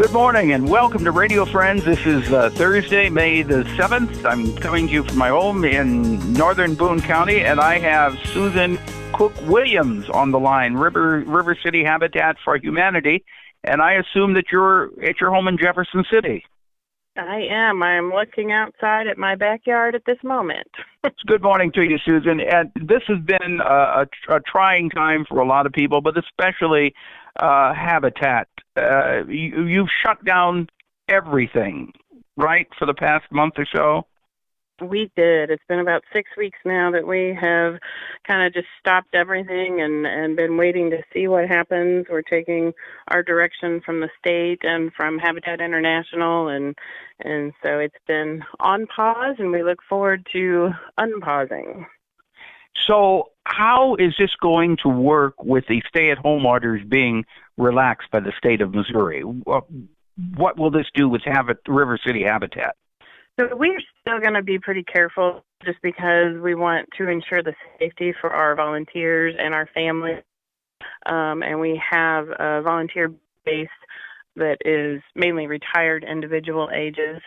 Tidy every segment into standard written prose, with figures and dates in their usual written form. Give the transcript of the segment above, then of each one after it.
Good morning and welcome to Radio Friends. This is Thursday, May the 7th. I'm coming to you from my home in northern Boone County, and I have Susan CookWilliams on the line, River City Habitat for Humanity, and I assume that you're at your home in Jefferson City. I am. I'm looking outside at my backyard at this moment. Good morning to you, Susan. And this has been a trying time for a lot of people, but especially Habitat. You've shut down everything, right, for the past month or so? We did. It's been about 6 weeks now that we have kind of just stopped everything and been waiting to see what happens. We're taking our direction from the state and from Habitat International, and so it's been on pause, and we look forward to unpausing. So how is this going to work with the stay-at-home orders being relaxed by the state of Missouri? What will this do with River City Habitat? So we're still going to be pretty careful just because we want to ensure the safety for our volunteers and our families. And we have a volunteer base that is mainly retired individual ages.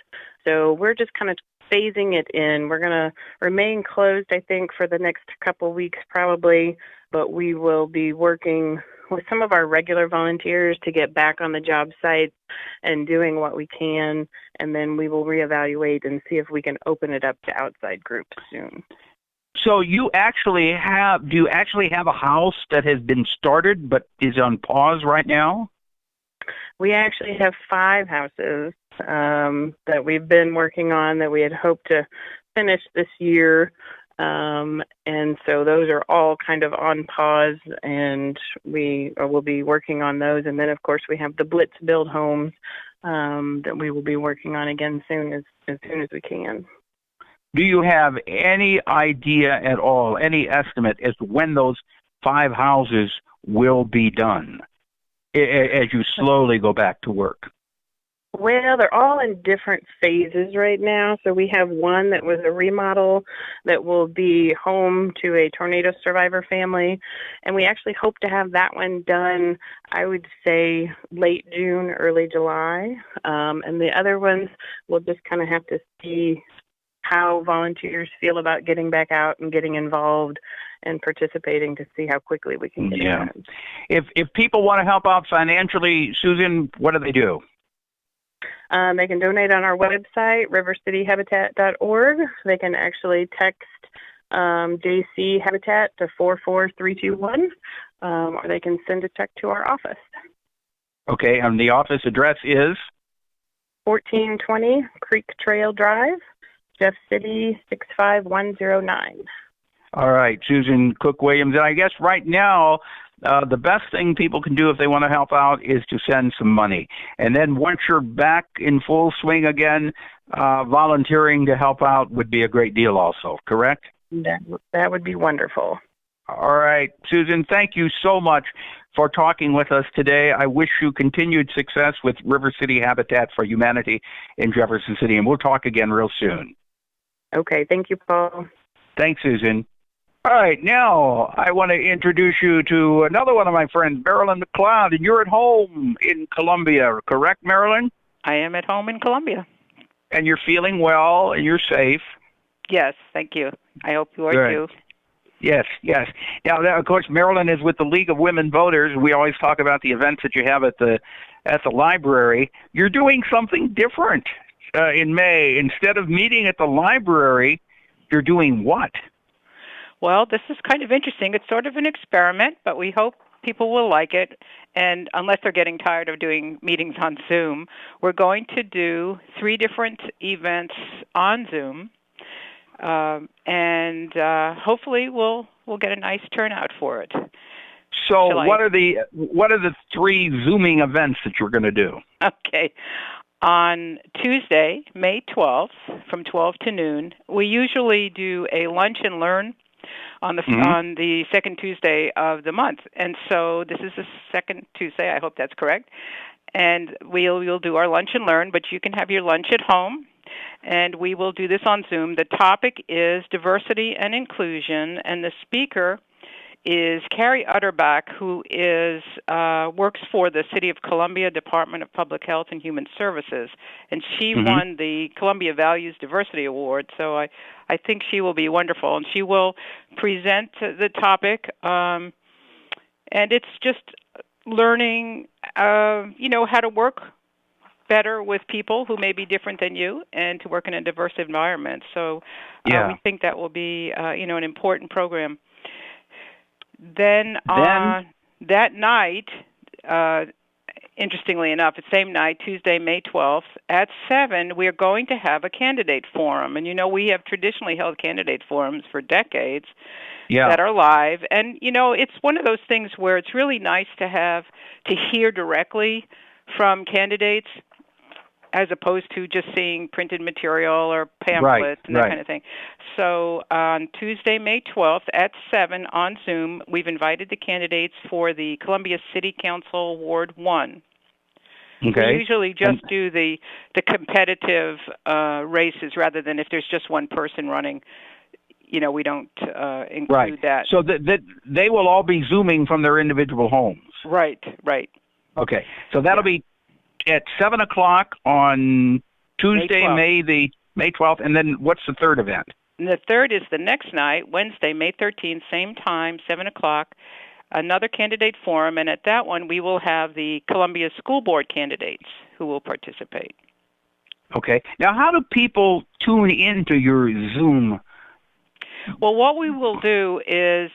So we're just kind of phasing it in. We're going to remain closed, I think, for the next couple weeks probably, but we will be working with some of our regular volunteers to get back on the job site and doing what we can, and then we will reevaluate and see if we can open it up to outside groups soon. So do you actually have a house that has been started but is on pause right now? We actually have 5 houses that we've been working on that we had hoped to finish this year. And so those are all kind of on pause, and we will be working on those. And then, of course, we have the Blitz Build homes that we will be working on again soon as soon as we can. Do you have any idea at all, any estimate as to when those 5 houses will be done as you slowly go back to work? Well, they're all in different phases right now. So we have one that was a remodel that will be home to a tornado survivor family. And we actually hope to have that one done, I would say, late June, early July. And the other ones, we'll just kind of have to see how volunteers feel about getting back out and getting involved and participating to see how quickly we can get it done. If people want to help out financially, Susan, what do they do? They can donate on our website, rivercityhabitat.org. They can actually text JC Habitat to 44321, or they can send a check to our office. Okay, and the office address is? 1420 Creek Trail Drive, Jeff City 65109. All right, Susan CookWilliams. And I guess right now, the best thing people can do if they want to help out is to send some money. And then once you're back in full swing again, volunteering to help out would be a great deal also, correct? That would be wonderful. All right, Susan, thank you so much for talking with us today. I wish you continued success with River City Habitat for Humanity in Jefferson City, and we'll talk again real soon. Okay, thank you, Paul. Thanks, Susan. All right, now I want to introduce you to another one of my friends, MARILYN McLEOD, and you're at home in Columbia, correct, MARILYN? I am at home in Columbia. And you're feeling well, and you're safe? Yes, thank you. I hope you are too. Yes. Now, of course, MARILYN is with the League of Women Voters. We always talk about the events that you have at the library. You're doing something different in May. Instead of meeting at the library, you're doing what? Well, this is kind of interesting. It's sort of an experiment, but we hope people will like it. And unless they're getting tired of doing meetings on Zoom, we're going to do 3 different events on Zoom. And hopefully we'll get a nice turnout for it. So what are the 3 Zooming events that you're going to do? Okay. On Tuesday, May 12th, from 12 to noon, we usually do a lunch and learn on the second Tuesday of the month. And so this is the second Tuesday. I hope that's correct. And we'll do our lunch and learn, but you can have your lunch at home. And we will do this on Zoom. The topic is diversity and inclusion, and the speaker is Carrie Utterback, who is works for the City of Columbia Department of Public Health and Human Services, and she won the Columbia Values Diversity Award. So I think she will be wonderful, and she will present the topic. And it's just learning, how to work better with people who may be different than you, and to work in a diverse environment. So we think that will be, an important program. Then that night, interestingly enough, the same night, Tuesday, May 12th, at 7, we are going to have a candidate forum. And, we have traditionally held candidate forums for decades that are live. And, it's one of those things where it's really nice to hear directly from candidates, as opposed to just seeing printed material or pamphlets and that kind of thing. So on Tuesday, May 12th at 7 on Zoom, we've invited the candidates for the Columbia City Council Ward 1. Okay. We usually just do the competitive races rather than if there's just one person running. We don't include that. So they will all be Zooming from their individual homes. Right. Okay. So that'll be at 7 o'clock on Tuesday, May 12th, and then what's the third event? And the third is the next night, Wednesday, May 13th, same time, 7 o'clock, another candidate forum, and at that one we will have the Columbia School Board candidates who will participate. Okay. Now, how do people tune into your Zoom? Well, what we will do is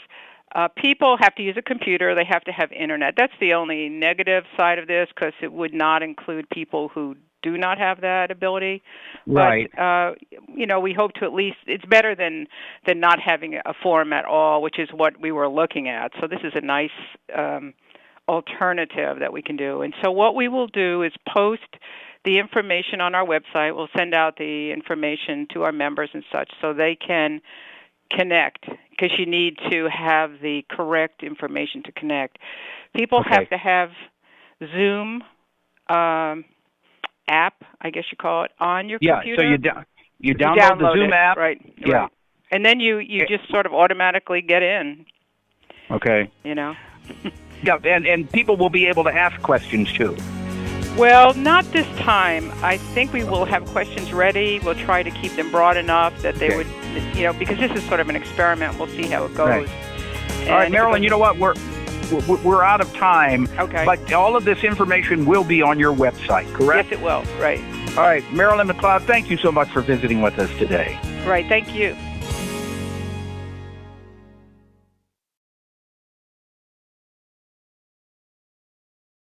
people have to use a computer. They have to have internet. That's the only negative side of this, because it would not include people who do not have that ability. Right. But, we hope to at least, it's better than not having a forum at all, which is what we were looking at. So this is a nice alternative that we can do. And so what we will do is post the information on our website. We'll send out the information to our members and such so they can connect, because you need to have the correct information to connect. People have to have Zoom app, I guess you call it, on your computer. So you download the Zoom app. Right. And then you just sort of automatically get in. Okay. Yeah, and people will be able to ask questions too. Well, not this time. I think we will have questions ready. We'll try to keep them broad enough that they would, because this is sort of an experiment. We'll see how it goes. Right. All right, Marilyn, you know what? We're out of time. Okay. But all of this information will be on your website, correct? Yes, it will. Right. All right, MARILYN McLEOD, thank you so much for visiting with us today. Right. Thank you.